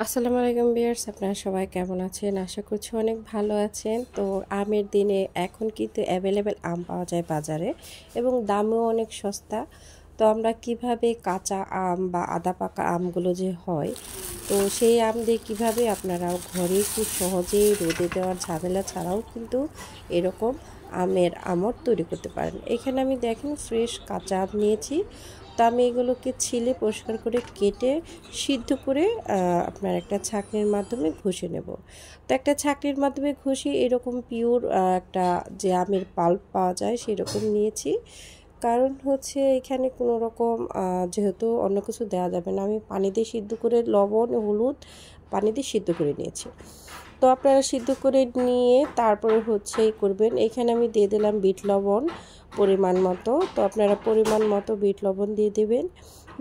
আসসালামু আলাইকুম ভিউয়ার্স, আপনারা সবাই কেমন আছেন? আশা করছি অনেক ভালো আছেন। তো আমের দিনে এখন কিন্তু অ্যাভেলেবেল আম পাওয়া যায় বাজারে এবং দামেও অনেক সস্তা। তো আমরা কিভাবে কাঁচা আম বা আধা পাকা আমগুলো যে হয়, তো সেই আম দিয়ে কীভাবে আপনারা ঘরে খুব সহজেই রোদে দেওয়ার ঝামেলা ছাড়াও কিন্তু এরকম আমের আমড় তৈরি করতে পারেন। এখানে আমি দেখেন ফ্রেশ কাঁচা আম নিয়েছি। তো আমি এগুলোকে ছিলে পরিষ্কার করে কেটে সিদ্ধ করে আপনার একটা ছাঁকনির মাধ্যমে ঘষে নেব। তো একটা ছাঁকনির মাধ্যমে ঘষে এরকম পিওর একটা যে আমের পাল্প পাওয়া যায় সেরকম নিয়েছি। কারণ হচ্ছে এখানে কোনো রকম যেহেতু অন্য কিছু দেওয়া যাবে না, আমি পানি দিয়ে সিদ্ধ করে লবণ হলুদ পানি দিয়ে সিদ্ধ করে নিয়েছি। তো আপনারা সিদ্ধ করে নিয়ে তারপরে হচ্ছে করবেন। এখানে আমি দিয়ে দিলাম বিট লবণ পরিমাণ মতো। তো আপনারা পরিমাণ মতো বিট লবণ দিয়ে দেবেন।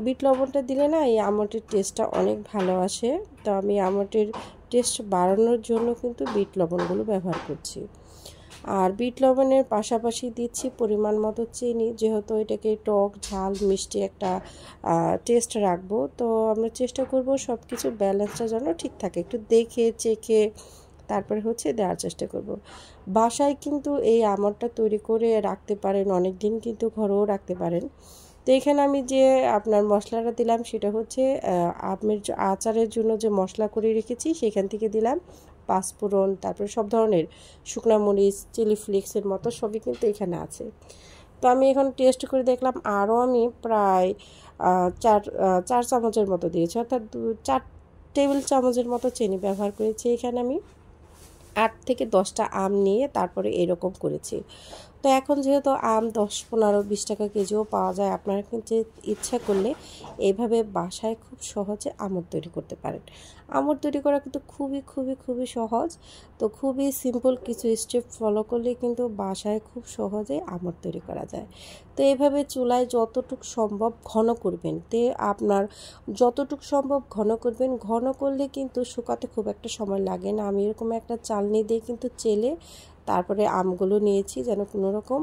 বিট লবণটা দিলে না এই আমটের টেস্টটা অনেক ভালো আসে। তো আমি আমটের টেস্ট বাড়ানোর জন্য কিন্তু বিট লবণগুলো ব্যবহার করছি। আর বিট লবণের পাশাপাশি দিচ্ছি পরিমাণ মতো চিনি, যেহেতু এটাকে টক ঝাল মিষ্টি একটা টেস্ট রাখবো। তো আমরা চেষ্টা করব সব কিছু ব্যালেন্সটা যেন ঠিক থাকে, একটু দেখে চেখে তারপরে হচ্ছে দেওয়ার চেষ্টা করব। বাসায় কিন্তু এই আমড়টা তৈরি করে রাখতে পারেন, অনেক দিন কিন্তু ঘরেও রাখতে পারেন। তো এখানে আমি যে আপনার মশলাটা দিলাম সেটা হচ্ছে আমের আচারের জন্য যে মশলা করে রেখেছি সেখান থেকে দিলাম পাঁচফোড়ন, তারপরে সব ধরনের শুকনো মরিচ, চিলি ফ্লেক্সের মতো সবই কিন্তু এখানে আছে। তো আমি এখন টেস্ট করে দেখলাম আরও আমি প্রায় চার চামচের মতো দিয়েছি, অর্থাৎ 4 টেবিল চামচের মতো চিনি ব্যবহার করেছি। এখানে আমি 8 থেকে 10টা আম নিয়ে তারপরে এরকম করেছি। তো এখন যেহেতু আম 10, 15, 20 টাকা কেজিও পাওয়া যায়, আপনারা কিন্তু ইচ্ছা করলে এইভাবে বাসায় খুব সহজে আমড় তৈরি করতে পারেন। আমড় তৈরি করা কিন্তু খুবই সহজ। তো খুবই সিম্পল কিছু স্টেপ ফলো করলে কিন্তু বাসায় খুব সহজে আমড় তৈরি করা যায়। তো এইভাবে চুলায় যতটুকু সম্ভব ঘন করবেন, আপনার যতটুকু সম্ভব ঘন করবেন। ঘন করলে কিন্তু শুকাতে খুব একটা সময় লাগে না। আমি এরকম একটা চালনি দিয়ে কিন্তু চেলে তারপরে আমগুলো নিয়েছি, যেন কোনো রকম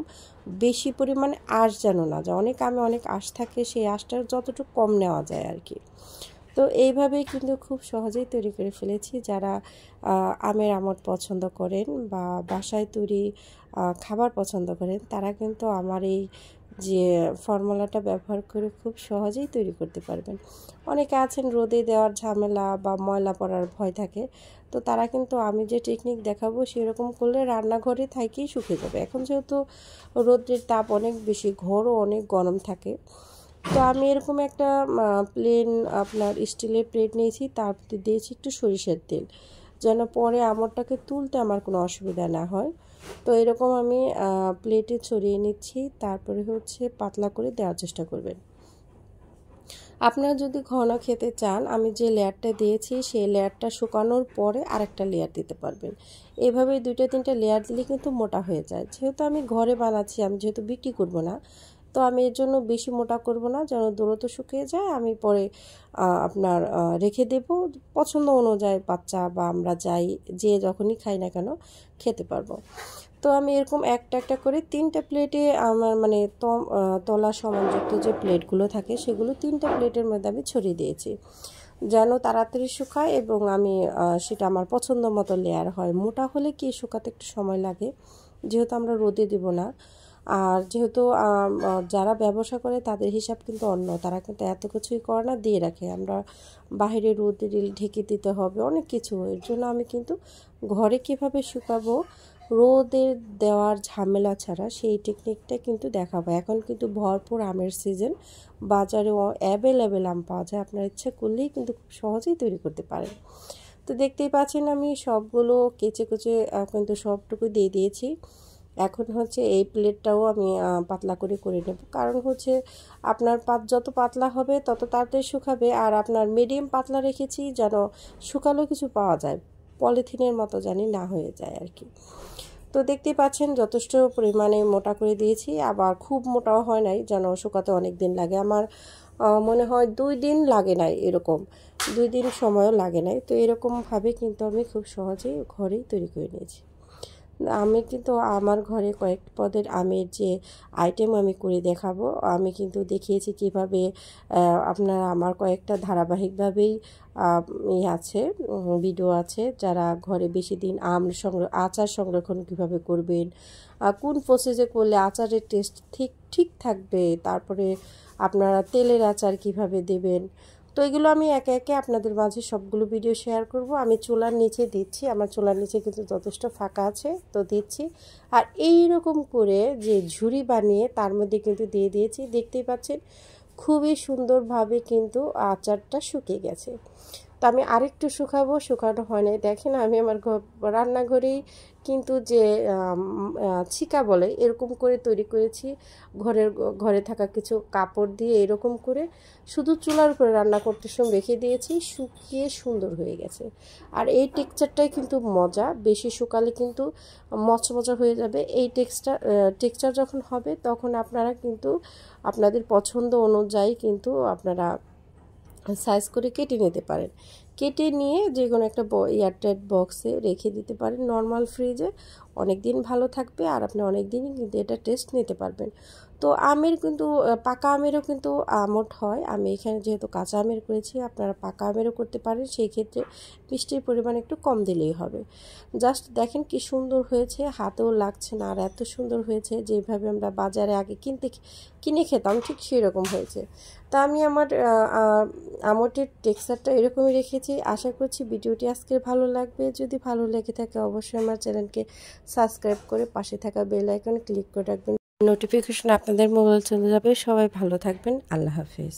বেশি পরিমাণে আঁশ যেন না যায়। অনেক আমে অনেক আঁশ থাকে, সেই আঁশটা যতটুকু কম নেওয়া যায় আর কি। তো এইভাবেই কিন্তু খুব সহজেই তৈরি করে ফেলেছি। যারা আমের আমড় পছন্দ করেন বা বাসায় তৈরি খাবার পছন্দ করেন, তারা কিন্তু আমার এই যে ফর্মুলাটা ব্যবহার করে খুব সহজেই তৈরি করতে পারবেন। অনেকে আছেন রোদে দেওয়ার ঝামেলা বা ময়লা পড়ার ভয় থাকে, তো তারা কিন্তু আমি যে টেকনিক দেখাবো সেরকম করলে রান্নাঘরে থাকেই শুকিয়ে যাবে। এখন যেহেতু রোদের তাপ অনেক বেশি, ঘরও অনেক গরম থাকে, তো আমি এরকম একটা প্লেন আপনার স্টিলের প্লেট নিয়েছি, তার প্রতি দিয়েছি একটু সরিষার তেল, যেন পরে আমড়টাকে তুলতে আমার কোনো অসুবিধা না হয়। তো এরকম আমি প্লেটে ছড়িয়ে নিচ্ছি, তারপরে হচ্ছে পাতলা করে দেওয়ার চেষ্টা করবেন। আপনারা যদি ঘন খেতে চান, আমি যে লেয়ারটা দিয়েছি সেই লেয়ারটা শুকানোর পরে আরেকটা লেয়ার দিতে পারবেন। এভাবে 2-3টা লেয়ার দিলে কিন্তু মোটা হয়ে যায়। যেহেতু আমি ঘরে বানাচ্ছি, আমি যেহেতু বিক্রি করব না, তো আমি এর জন্য বেশি মোটা করব না, যেন দ্রুত শুকিয়ে যায়। আমি পরে আপনার রেখে দেব, পছন্দ অনুযায়ী বাচ্চা বা আমরা যাই যে যখনই খাই না কেন খেতে পারবো। তো আমি এরকম একটা করে 3টা প্লেটে আমার মানে তলা সমানযুক্ত যে প্লেটগুলো থাকে সেগুলো 3টা প্লেটের মধ্যে আমি ছড়িয়ে দিয়েছি, যেন তাড়াতাড়ি শুকায় এবং আমি সেটা আমার পছন্দ মতো লেয়ার হয়। মোটা হলে কি শুকাতে একটু সময় লাগে, যেহেতু আমরা রোদে দেব না। আর যেহেতু যারা ব্যবসা করে তাদের হিসাব কিন্তু অন্য, তারা কিন্তু এত কিছুই করে না, দিয়ে রাখে। আমরা বাইরে রোদে ঢেকে দিতে হবে অনেক কিছু, এর জন্য আমি কিন্তু ঘরে কিভাবে শুকাবো রোদে দেওয়ার ঝামেলা ছাড়া সেই টেকনিকটা কিন্তু দেখাবো। এখন কিন্তু ভরপুর আমের সিজন, বাজারে অ্যাভেলেবেল আম পাওয়া যায়, আপনার ইচ্ছা করলেই কিন্তু খুব সহজেই তৈরি করতে পারেন। তো দেখতেই পাচ্ছেন আমি সবগুলো কেচে কিন্তু সবটুকু দিয়ে দিয়েছি। এখন হচ্ছে এই প্লেটটাও আমি পাতলা করে নেব, কারণ হচ্ছে আপনার যত পাতলা হবে তত তাড়াতাড়ি শুকাবে। আর আপনার মিডিয়াম পাতলা রেখেছি যেন শুকালেও কিছু পাওয়া যায়, পলিথিনের মতো জানি না হয়ে যায় আর কি। তো দেখতেই পাচ্ছেন যথেষ্ট পরিমাণে মোটা করে দিয়েছি, আবার খুব মোটাও হয় নাই যেন শুকাতে অনেক দিন লাগে। আমার মনে হয় 2 দিন লাগে নাই, এরকম 2 দিন সময়ও লাগে নাই। তো এরকমভাবে কিন্তু আমি খুব সহজেই ঘরেই তৈরি করে নিয়েছি। আমি কিন্তু আমার ঘরে কয়েক পদের আমের যে আইটেম আমি করে দেখাবো। আমি কিন্তু দেখিয়েছি কিভাবে আপনারা আমার কয়েকটা ধারাবাহিকভাবেই আছে ভিডিও আছে, যারা ঘরে বেশি দিন আচার সংরক্ষণ কিভাবে করবেন, কোন প্রসেসে করলে আচারের টেস্ট ঠিক থাকবে, তারপরে আপনারা তেলের আচার কিভাবে দেবেন। তো এগুলো আমি একে একে আপনাদের মাঝে সবগুলো ভিডিও শেয়ার করব। আমি চুলার নিচে দিচ্ছি, আমার চুলার নিচে কিন্তু যথেষ্ট ফাঁকা আছে, তো দিচ্ছি। আর এই রকম করে যে ঝুড়ি বানিয়ে তার মধ্যে কিন্তু দিয়ে দিয়েছি, দেখতেই পাচ্ছেন খুবই সুন্দরভাবে কিন্তু আচারটা শুকিয়ে গেছে। তো আমি আরেকটু শুকানো হয় নাই। দেখেন আমি আমার রান্নাঘরেই কিন্তু যে ছিকা বলে এরকম করে তৈরি করেছি, ঘরে থাকা কিছু কাপড় দিয়ে এরকম করে শুধু চুলার উপরে রান্না করতে সময় রেখে দিয়েছি, শুকিয়ে সুন্দর হয়ে গেছে। আর এই টেক্সচারটাই কিন্তু মজা, বেশি শুকালে কিন্তু মচমচা হয়ে যাবে। এই টেক্সচার যখন হবে তখন আপনারা কিন্তু আপনাদের পছন্দ অনুযায়ী কিন্তু আপনারা সাইজ করে কেটে নিতে পারেন। কেটে নিয়ে যে কোনো একটা এয়ারটাইট বক্সে রেখে দিতে পারেন নর্মাল ফ্রিজে, অনেক দিন ভালো থাকবে আর আপনি অনেক দিনই কিন্তু এটা টেস্ট নিতে পারবেন। তো আমের কিন্তু পাকা আমেরও কিন্তু আমট হয়। আমি এখানে যেহেতু কাঁচা আমের করেছি, আপনারা পাকা আমেরও করতে পারেন, সেই ক্ষেত্রে মিষ্টির পরিমাণ একটু কম দিলেই হবে। জাস্ট দেখেন কি সুন্দর হয়েছে, হাতেও লাগছে না, আর এত সুন্দর হয়েছে যেভাবে আমরা বাজারে আগে কিনে খেতাম ঠিক সেই রকম হয়েছে। তা আমি আমার আমটের টেক্সচারটা এরকমই রেখেছি। আশা করছি ভিডিওটি আজকে ভালো লাগবে। যদি ভালো লেগে থাকে অবশ্যই আমার চ্যানেলকে সাবস্ক্রাইব করে পাশে থাকা বেল আইকন ক্লিক করে রাখবেন, নোটিফিকেশন আপনাদের মোবাইল চলে যাবে। সবাই ভালো থাকবেন, আল্লাহ হাফেজ।